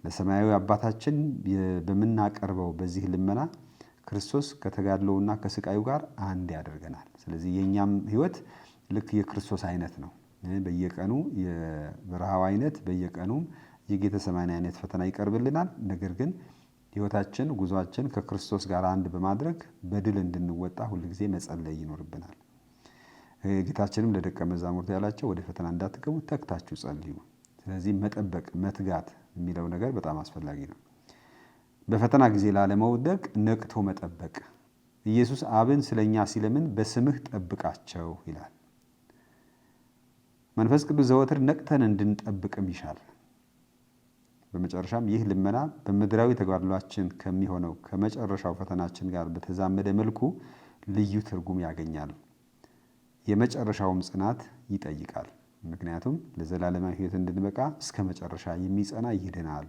ለሰማያዊ አባታችን በምናቀርበው በዚህ ልመና ክርስቶስ ከተጋድሎውና ከስቃዩ ጋር አንድ ያደርገናል። ስለዚህ የኛም ህይወት ልክ የክርስቶስ አይነት ነው። በየቀኑ የበረሃው አይነት፣ በየቀኑም የጌተሰማኒ አይነት ፈተና ይቀርብልናል። ነገር ግን ህይወታችን ጉዟችን ከክርስቶስ ጋር አንድ በማድረግ በድል እንድንወጣ ሁልጊዜ መጸለይ ይኖርብናል። ጌታችንም ለደቀ መዛሙርቱ ያላቸው ወደ ፈተና እንዳትገቡ ተግታችሁ ጸልዩ። ስለዚህ መጠበቅ መትጋት የሚለው ነገር በጣም አስፈላጊ ነው። በፈተና ጊዜ ላለመውደቅ ነቅቶ መጠበቅ። ኢየሱስ አብን ስለኛ ሲለምን በስምህ ጠብቃቸው ይላል። መንፈስ ቅዱስ ዘወትር ነቅተን እንድንጠብቅም ይሻል። በመጨረሻም ይህ ልመና በምድራዊ ተጋድሏችን ከሚሆነው ከመጨረሻው ፈተናችን ጋር በተዛመደ መልኩ ልዩ ትርጉም ያገኛል። የመጨረሻውም ጽናት ይጠይቃል። ምክንያቱም ለዘላለማዊ ህይወት እንድንበቃ እስከ መጨረሻ የሚጸና ይድናል።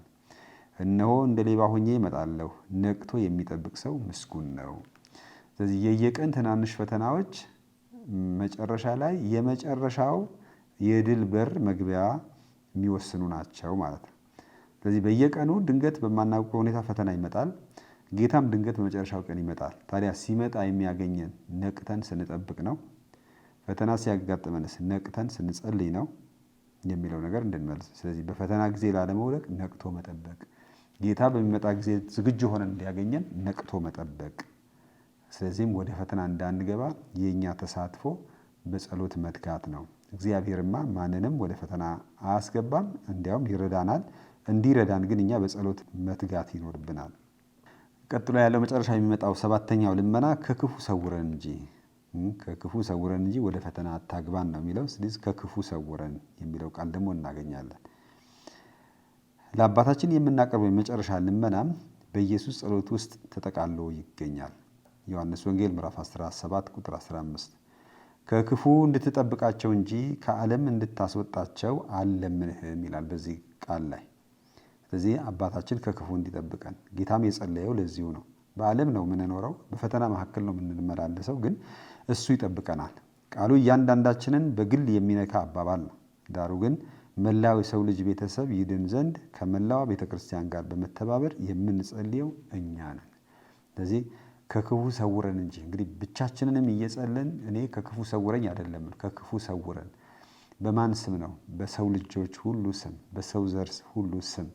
እነሆ እንደ ሌባ ሆኜ እመጣለሁ፣ ነቅቶ የሚጠብቅ ሰው ምስጉን ነው። ስለዚህ የየቀን ትናንሽ ፈተናዎች መጨረሻ ላይ የመጨረሻው የድል በር መግቢያ የሚወስኑ ናቸው ማለት ነው። ስለዚህ በየቀኑ ድንገት በማናውቀው ሁኔታ ፈተና ይመጣል። ጌታም ድንገት በመጨረሻው ቀን ይመጣል። ታዲያ ሲመጣ የሚያገኘን ነቅተን ስንጠብቅ ነው። ፈተና ሲያጋጥመንስ ነቅተን ስንጸልይ ነው የሚለው ነገር እንድንመልስ። ስለዚህ በፈተና ጊዜ ላለመውደቅ ነቅቶ መጠበቅ፣ ጌታ በሚመጣ ጊዜ ዝግጁ ሆነን እንዲያገኘን ነቅቶ መጠበቅ። ስለዚህም ወደ ፈተና እንዳንገባ የኛ ተሳትፎ በጸሎት መትጋት ነው። እግዚአብሔርማ ማንንም ወደ ፈተና አያስገባም፣ እንዲያውም ይረዳናል። እንዲረዳን ግን እኛ በጸሎት መትጋት ይኖርብናል። ቀጥሎ ያለው መጨረሻ የሚመጣው ሰባተኛው ልመና ከክፉ ሰውረን እንጂ ወደ ፈተና አታግባን ነው የሚለው። ስለዚህ ከክፉ ሰውረን የሚለው ቃል ደግሞ እናገኛለን። ለአባታችን የምናቀርበው የመጨረሻ ልመናም በኢየሱስ ጸሎት ውስጥ ተጠቃሎ ይገኛል። ዮሐንስ ወንጌል ምዕራፍ 17 ቁጥር 15 ከክፉ እንድትጠብቃቸው እንጂ ከዓለም እንድታስወጣቸው አልለምንህም ይላል በዚህ ቃል ላይ። ስለዚህ አባታችን ከክፉ እንዲጠብቀን ጌታም የጸለየው ለዚሁ ነው። በዓለም ነው የምንኖረው፣ በፈተና መካከል ነው የምንመላለሰው፣ ግን እሱ ይጠብቀናል። ቃሉ እያንዳንዳችንን በግል የሚነካ አባባል ነው። ዳሩ ግን መላው የሰው ልጅ ቤተሰብ ይድን ዘንድ ከመላዋ ቤተክርስቲያን ጋር በመተባበር የምንጸልየው እኛ ነን። ስለዚህ ከክፉ ሰውረን እንጂ እንግዲህ ብቻችንንም እየጸለን እኔ ከክፉ ሰውረኝ አይደለም፣ ከክፉ ሰውረን በማን ስም ነው? በሰው ልጆች ሁሉ ስም፣ በሰው ዘር ሁሉ ስም።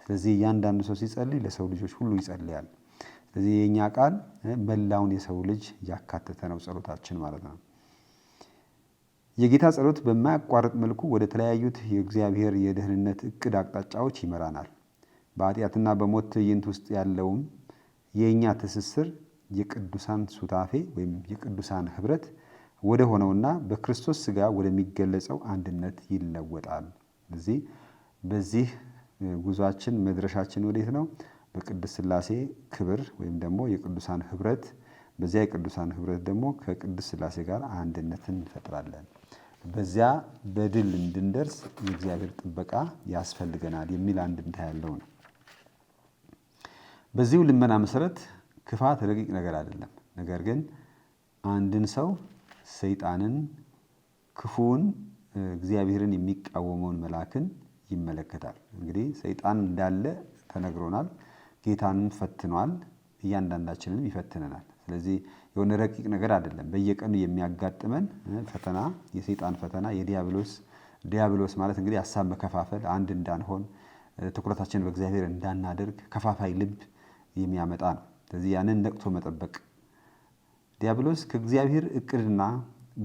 ስለዚህ እያንዳንዱ ሰው ሲጸልይ ለሰው ልጆች ሁሉ ይጸልያል። ስለዚህ የኛ ቃል መላውን የሰው ልጅ ያካተተ ነው ጸሎታችን ማለት ነው። የጌታ ጸሎት በማያቋርጥ መልኩ ወደ ተለያዩት የእግዚአብሔር የደህንነት እቅድ አቅጣጫዎች ይመራናል። በኃጢአትና በሞት ትዕይንት ውስጥ ያለውም የኛ ትስስር የቅዱሳን ሱታፌ ወይም የቅዱሳን ህብረት ወደ ሆነውና በክርስቶስ ሥጋ ወደሚገለጸው አንድነት ይለወጣል። በዚህ ጉዟችን መድረሻችን ወዴት ነው? በቅድስት ሥላሴ ክብር ወይም ደግሞ የቅዱሳን ህብረት። በዚያ የቅዱሳን ህብረት ደግሞ ከቅድስት ሥላሴ ጋር አንድነትን እንፈጥራለን። በዚያ በድል እንድንደርስ የእግዚአብሔር ጥበቃ ያስፈልገናል የሚል አንድምታ ያለው ነው። በዚሁ ልመና መሰረት ክፋት ረቂቅ ነገር አይደለም። ነገር ግን አንድን ሰው ሰይጣንን፣ ክፉውን፣ እግዚአብሔርን የሚቃወመውን መልአክን ይመለከታል። እንግዲህ ሰይጣን እንዳለ ተነግሮናል። ጌታንም ፈትኗል፣ እያንዳንዳችንንም ይፈትነናል። ስለዚህ የሆነ ረቂቅ ነገር አይደለም። በየቀኑ የሚያጋጥመን ፈተና፣ የሰይጣን ፈተና፣ ዲያብሎስ ማለት እንግዲህ ሐሳብ መከፋፈል፣ አንድ እንዳንሆን፣ ትኩረታችንን በእግዚአብሔር እንዳናደርግ ከፋፋይ ልብ የሚያመጣ ነው። ስለዚህ ያንን ነቅቶ መጠበቅ። ዲያብሎስ ከእግዚአብሔር እቅድና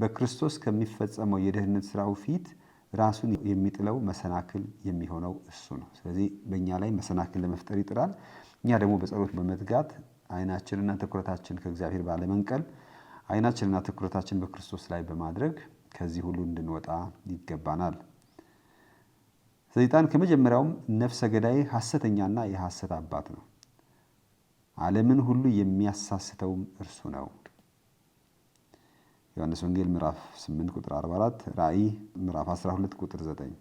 በክርስቶስ ከሚፈጸመው የደህንነት ስራው ፊት ራሱን የሚጥለው መሰናክል የሚሆነው እሱ ነው። ስለዚህ በእኛ ላይ መሰናክል ለመፍጠር ይጥራል። እኛ ደግሞ በጸሎት በመትጋት አይናችንና ትኩረታችን ከእግዚአብሔር ባለመንቀል አይናችንና ትኩረታችን በክርስቶስ ላይ በማድረግ ከዚህ ሁሉ እንድንወጣ ይገባናል። ሰይጣን ከመጀመሪያውም ነፍሰ ገዳይ፣ ሐሰተኛና የሐሰት አባት ነው። ዓለምን ሁሉ የሚያሳስተውም እርሱ ነው። ዮሐንስ ወንጌል ምዕራፍ 8 ቁጥር 44፣ ራእይ ምዕራፍ 12 ቁጥር 9።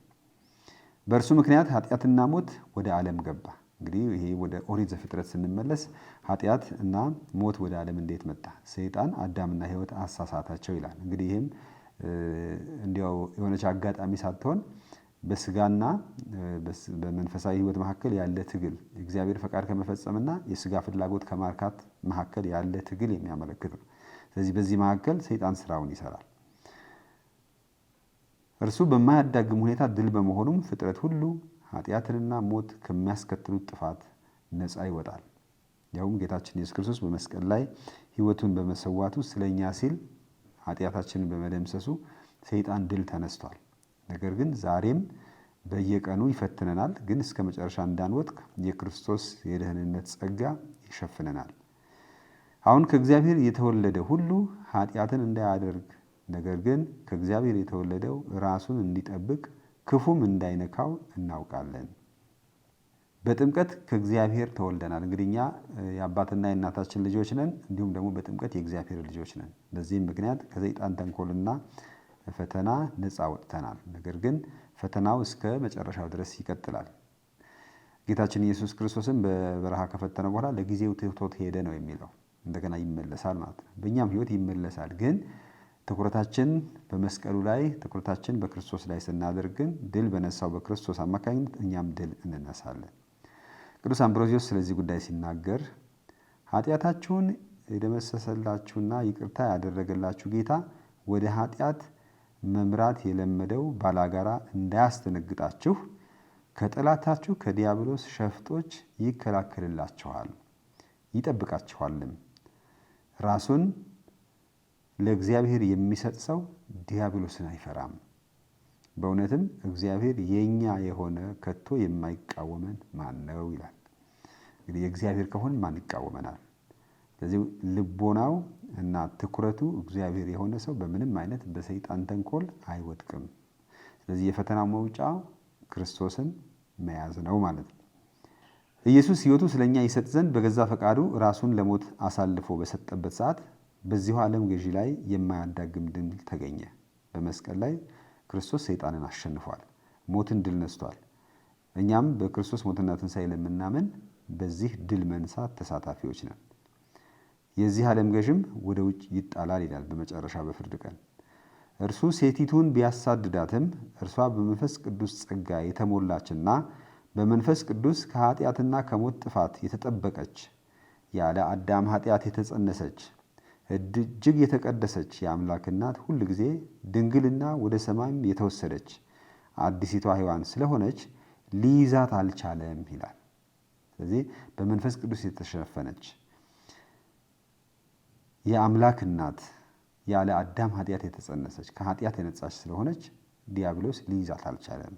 በእርሱ ምክንያት ኃጢአትና ሞት ወደ ዓለም ገባ። እንግዲህ ይሄ ወደ ኦሪት ዘፍጥረት ስንመለስ ኃጢአት እና ሞት ወደ ዓለም እንዴት መጣ? ሰይጣን አዳምና ሔዋን አሳሳታቸው ይላል። እንግዲህ ይህም እንዲያው የሆነች አጋጣሚ ሳትሆን በስጋና በመንፈሳዊ ሕይወት መካከል ያለ ትግል፣ የእግዚአብሔር ፈቃድ ከመፈጸምና የስጋ ፍላጎት ከማርካት መካከል ያለ ትግል የሚያመለክት ነው። ስለዚህ በዚህ መካከል ሰይጣን ስራውን ይሰራል። እርሱ በማያዳግም ሁኔታ ድል በመሆኑም ፍጥረት ሁሉ ኃጢአትንና ሞት ከሚያስከትሉት ጥፋት ነፃ ይወጣል። ያውም ጌታችን ኢየሱስ ክርስቶስ በመስቀል ላይ ሕይወቱን በመሰዋቱ ስለኛ ሲል ኃጢአታችንን በመደምሰሱ ሰይጣን ድል ተነስቷል። ነገር ግን ዛሬም በየቀኑ ይፈትነናል። ግን እስከ መጨረሻ እንዳንወድቅ የክርስቶስ የደህንነት ጸጋ ይሸፍነናል። አሁን ከእግዚአብሔር የተወለደ ሁሉ ኃጢአትን እንዳያደርግ፣ ነገር ግን ከእግዚአብሔር የተወለደው ራሱን እንዲጠብቅ ክፉም እንዳይነካው እናውቃለን። በጥምቀት ከእግዚአብሔር ተወልደናል። እንግዲህ እኛ የአባትና የእናታችን ልጆች ነን፣ እንዲሁም ደግሞ በጥምቀት የእግዚአብሔር ልጆች ነን። በዚህም ምክንያት ከሰይጣን ተንኮልና ፈተና ነፃ ወጥተናል። ነገር ግን ፈተናው እስከ መጨረሻው ድረስ ይቀጥላል። ጌታችን ኢየሱስ ክርስቶስን በበረሃ ከፈተነ በኋላ ለጊዜው ትቶት ሄደ ነው የሚለው። እንደገና ይመለሳል ማለት ነው። በእኛም ሕይወት ይመለሳል። ግን ትኩረታችን በመስቀሉ ላይ፣ ትኩረታችን በክርስቶስ ላይ ስናደርግን ድል በነሳው በክርስቶስ አማካኝነት እኛም ድል እንነሳለን። ቅዱስ አምብሮሲዮስ ስለዚህ ጉዳይ ሲናገር ኃጢአታችሁን የደመሰሰላችሁና ይቅርታ ያደረገላችሁ ጌታ ወደ ኃጢአት መምራት የለመደው ባላጋራ እንዳያስደነግጣችሁ ከጠላታችሁ ከዲያብሎስ ሸፍጦች ይከላከልላችኋል፣ ይጠብቃችኋልም። ራሱን ለእግዚአብሔር የሚሰጥ ሰው ዲያብሎስን አይፈራም። በእውነትም እግዚአብሔር የኛ የሆነ ከቶ የማይቃወመን ማን ነው ይላል። እንግዲህ የእግዚአብሔር ከሆነ ማን ይቃወመናል? ስለዚህ ልቦናው እና ትኩረቱ እግዚአብሔር የሆነ ሰው በምንም አይነት በሰይጣን ተንኮል አይወድቅም። ስለዚህ የፈተናው መውጫ ክርስቶስን መያዝ ነው ማለት ነው። ኢየሱስ ሕይወቱ ስለኛ ይሰጥ ዘንድ በገዛ ፈቃዱ ራሱን ለሞት አሳልፎ በሰጠበት ሰዓት በዚሁ ዓለም ገዢ ላይ የማያዳግም ድል ተገኘ። በመስቀል ላይ ክርስቶስ ሰይጣንን አሸንፏል፣ ሞትን ድል ነስቷል። እኛም በክርስቶስ ሞትና ትንሣኤ ለምናምን በዚህ ድል መንሳት ተሳታፊዎች ነን። የዚህ ዓለም ገዥም ወደ ውጭ ይጣላል ይላል በመጨረሻ በፍርድ ቀን። እርሱ ሴቲቱን ቢያሳድዳትም እርሷ በመንፈስ ቅዱስ ጸጋ የተሞላችና በመንፈስ ቅዱስ ከኃጢአትና ከሞት ጥፋት የተጠበቀች ያለ አዳም ኃጢአት የተጸነሰች እጅግ የተቀደሰች የአምላክ እናት ሁል ጊዜ ድንግልና ወደ ሰማይም የተወሰደች አዲሲቷ ሔዋን ስለሆነች ሊይዛት አልቻለም ይላል። ስለዚህ በመንፈስ ቅዱስ የተሸፈነች የአምላክ እናት ያለ አዳም ኃጢአት የተጸነሰች ከኃጢአት የነጻች ስለሆነች ዲያብሎስ ሊይዛት አልቻለም።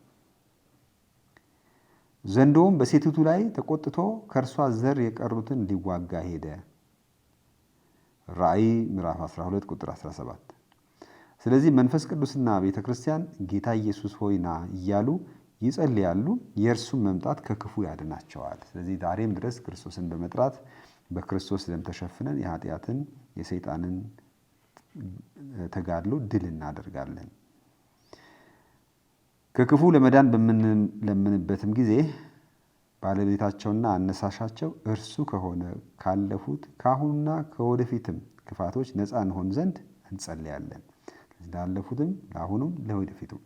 ዘንዶውም በሴቲቱ ላይ ተቆጥቶ ከእርሷ ዘር የቀሩትን ሊዋጋ ሄደ። ራእይ ምዕራፍ 12 ቁጥር 17። ስለዚህ መንፈስ ቅዱስና ቤተ ክርስቲያን ጌታ ኢየሱስ ሆይ ና እያሉ ይጸልያሉ። የእርሱን መምጣት ከክፉ ያድናቸዋል። ስለዚህ ዛሬም ድረስ ክርስቶስን በመጥራት በክርስቶስ ደም ተሸፍነን የኃጢአትን የሰይጣንን ተጋድሎ ድል እናደርጋለን። ከክፉ ለመዳን በምንለምንበትም ጊዜ ባለቤታቸውና አነሳሻቸው እርሱ ከሆነ ካለፉት ከአሁኑና ከወደፊትም ክፋቶች ነፃ እንሆን ዘንድ እንጸልያለን። ላለፉትም ለአሁኑም ለወደፊቱም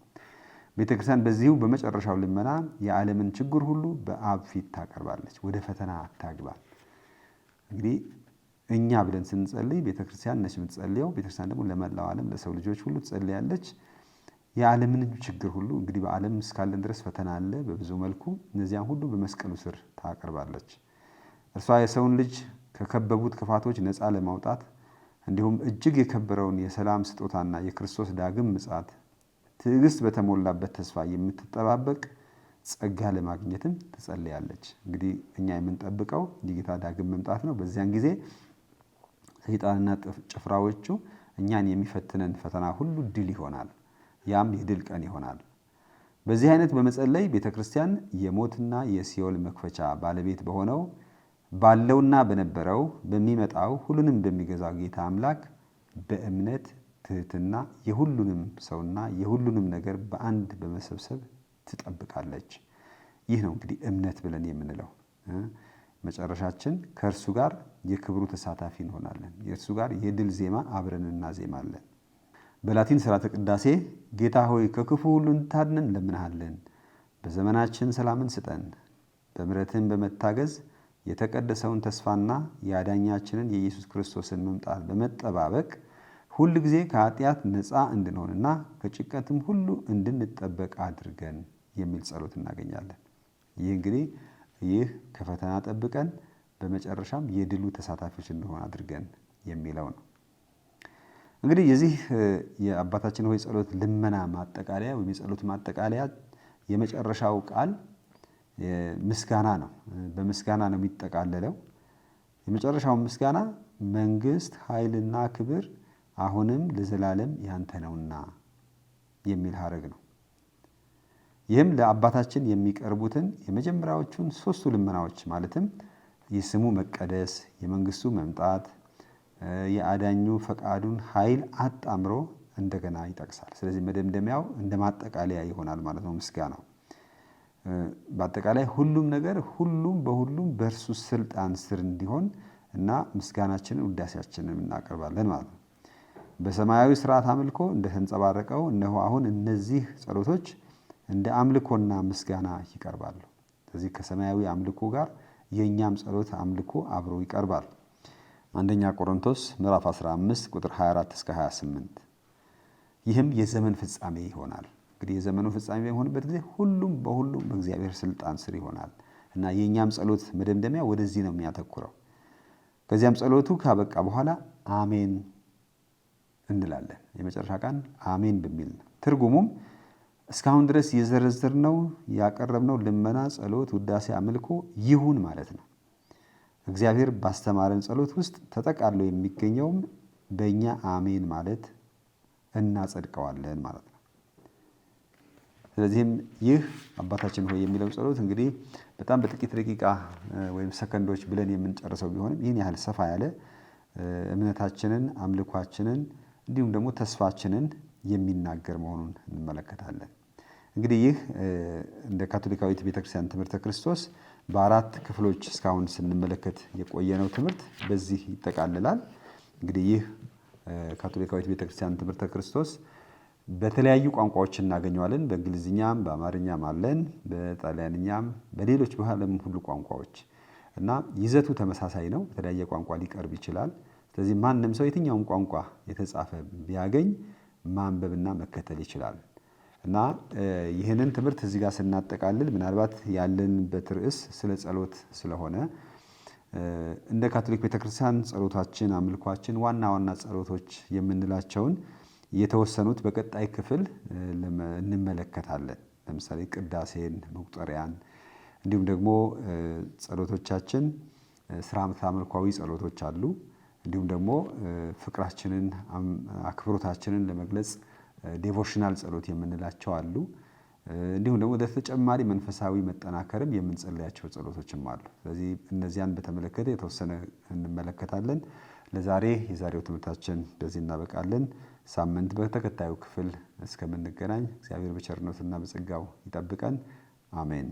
ቤተክርስቲያን በዚሁ በመጨረሻው ልመና የዓለምን ችግር ሁሉ በአብ ፊት ታቀርባለች። ወደ ፈተና አታግባል። እንግዲህ እኛ ብለን ስንጸልይ ቤተክርስቲያን ነች የምትጸልየው። ቤተክርስቲያን ደግሞ ለመላው ዓለም ለሰው ልጆች ሁሉ ትጸልያለች። የዓለምን ችግር ሁሉ እንግዲህ በዓለም እስካለን ድረስ ፈተና አለ በብዙ መልኩ። እነዚያን ሁሉ በመስቀሉ ስር ታቀርባለች። እርሷ የሰውን ልጅ ከከበቡት ክፋቶች ነፃ ለማውጣት እንዲሁም እጅግ የከበረውን የሰላም ስጦታና የክርስቶስ ዳግም ምጽአት ትዕግስት በተሞላበት ተስፋ የምትጠባበቅ ጸጋ ለማግኘትም ትጸልያለች። እንግዲህ እኛ የምንጠብቀው የጌታ ዳግም መምጣት ነው። በዚያን ጊዜ ሰይጣንና ጭፍራዎቹ እኛን የሚፈትነን ፈተና ሁሉ ድል ይሆናል። ያም የድል ቀን ይሆናል። በዚህ አይነት በመጸለይ ቤተክርስቲያን የሞትና የሲኦል መክፈቻ ባለቤት በሆነው ባለውና በነበረው በሚመጣው ሁሉንም በሚገዛው ጌታ አምላክ በእምነት ትህትና የሁሉንም ሰውና የሁሉንም ነገር በአንድ በመሰብሰብ ትጠብቃለች። ይህ ነው እንግዲህ እምነት ብለን የምንለው። መጨረሻችን ከእርሱ ጋር የክብሩ ተሳታፊ እንሆናለን። የእርሱ ጋር የድል ዜማ አብረን እናዜማለን። በላቲን ሥርዓተ ቅዳሴ ጌታ ሆይ ከክፉ ሁሉ እንድታድነን እንለምንሃለን። በዘመናችን ሰላምን ስጠን። በምሕረትህም በመታገዝ የተቀደሰውን ተስፋና የአዳኛችንን የኢየሱስ ክርስቶስን መምጣት በመጠባበቅ ሁል ጊዜ ከኃጢአት ነፃ እንድንሆንና ከጭንቀትም ሁሉ እንድንጠበቅ አድርገን የሚል ጸሎት እናገኛለን። ይህ እንግዲህ ከፈተና ጠብቀን በመጨረሻም የድሉ ተሳታፊዎች እንሆን አድርገን የሚለው ነው። እንግዲህ የዚህ የአባታችን ሆይ ጸሎት ልመና ማጠቃለያ ወይም የጸሎት ማጠቃለያ የመጨረሻው ቃል ምስጋና ነው። በምስጋና ነው የሚጠቃለለው። የመጨረሻው ምስጋና መንግስት፣ ኃይልና ክብር አሁንም ለዘላለም ያንተ ነውና የሚል ሐረግ ነው። ይህም ለአባታችን የሚቀርቡትን የመጀመሪያዎቹን 3ቱ ልመናዎች ማለትም የስሙ መቀደስ፣ የመንግስቱ መምጣት፣ የአዳኙ ፈቃዱን ኃይል አጣምሮ እንደገና ይጠቅሳል። ስለዚህ መደምደሚያው እንደ ማጠቃለያ ይሆናል ማለት ነው ምስጋናው። በአጠቃላይ ሁሉም ነገር ሁሉም በሁሉም በእርሱ ስልጣን ስር እንዲሆን እና ምስጋናችንን ውዳሴያችንን እናቀርባለን ማለት ነው። በሰማያዊ ስርዓት አምልኮ እንደተንጸባረቀው እነሆ አሁን እነዚህ ጸሎቶች እንደ አምልኮና ምስጋና ይቀርባሉ። ስለዚህ ከሰማያዊ አምልኮ ጋር የኛም ጸሎት አምልኮ አብሮ ይቀርባል። አንደኛ ቆሮንቶስ ምዕራፍ 15 ቁጥር 24 እስከ 28። ይህም የዘመን ፍጻሜ ይሆናል። እንግዲህ የዘመኑ ፍጻሜ በሚሆንበት ጊዜ ሁሉም በሁሉም በእግዚአብሔር ስልጣን ስር ይሆናል እና የኛም ጸሎት መደምደሚያ ወደዚህ ነው የሚያተኩረው። ከዚያም ጸሎቱ ካበቃ በኋላ አሜን እንላለን። የመጨረሻ ቃል አሜን በሚል ነው። ትርጉሙም እስካሁን ድረስ የዘረዘርነው ያቀረብነው ልመና፣ ጸሎት፣ ውዳሴ፣ አምልኮ ይሁን ማለት ነው። እግዚአብሔር ባስተማረን ጸሎት ውስጥ ተጠቃሎ የሚገኘውም በእኛ አሜን ማለት እናጸድቀዋለን ማለት ነው። ስለዚህም ይህ አባታችን ሆይ የሚለው ጸሎት እንግዲህ በጣም በጥቂት ደቂቃ ወይም ሰከንዶች ብለን የምንጨርሰው ቢሆንም ይህን ያህል ሰፋ ያለ እምነታችንን፣ አምልኳችንን እንዲሁም ደግሞ ተስፋችንን የሚናገር መሆኑን እንመለከታለን። እንግዲህ ይህ እንደ ካቶሊካዊት ቤተክርስቲያን ትምህርተ ክርስቶስ በ4 ክፍሎች እስካሁን ስንመለከት የቆየነው ትምህርት በዚህ ይጠቃልላል። እንግዲህ ይህ ካቶሊካዊት ቤተክርስቲያን ትምህርተ ክርስቶስ በተለያዩ ቋንቋዎች እናገኘዋለን። በእንግሊዝኛም በአማርኛም አለን፣ በጣሊያንኛም በሌሎች በዓለም ሁሉ ቋንቋዎች እና ይዘቱ ተመሳሳይ ነው። በተለያየ ቋንቋ ሊቀርብ ይችላል። ስለዚህ ማንም ሰው የትኛውም ቋንቋ የተጻፈ ቢያገኝ ማንበብና መከተል ይችላል እና ይህንን ትምህርት እዚህ ጋር ስናጠቃልል ምናልባት ያለንበት ርዕስ ስለ ጸሎት ስለሆነ እንደ ካቶሊክ ቤተክርስቲያን ጸሎታችን፣ አምልኳችን ዋና ዋና ጸሎቶች የምንላቸውን የተወሰኑት በቀጣይ ክፍል እንመለከታለን። ለምሳሌ ቅዳሴን፣ መቁጠሪያን እንዲሁም ደግሞ ጸሎቶቻችን ስርዓተ አምልኳዊ ጸሎቶች አሉ። እንዲሁም ደግሞ ፍቅራችንን፣ አክብሮታችንን ለመግለጽ ዴቮሽናል ጸሎት የምንላቸው አሉ። እንዲሁም ደግሞ ተጨማሪ መንፈሳዊ መጠናከርም የምንጸልያቸው ጸሎቶችም አሉ። ስለዚህ እነዚያን በተመለከተ የተወሰነ እንመለከታለን። ለዛሬ የዛሬው ትምህርታችን በዚህ እናበቃለን። ሳምንት በተከታዩ ክፍል እስከምንገናኝ እግዚአብሔር በቸርነቱና በጸጋው ይጠብቀን። አሜን።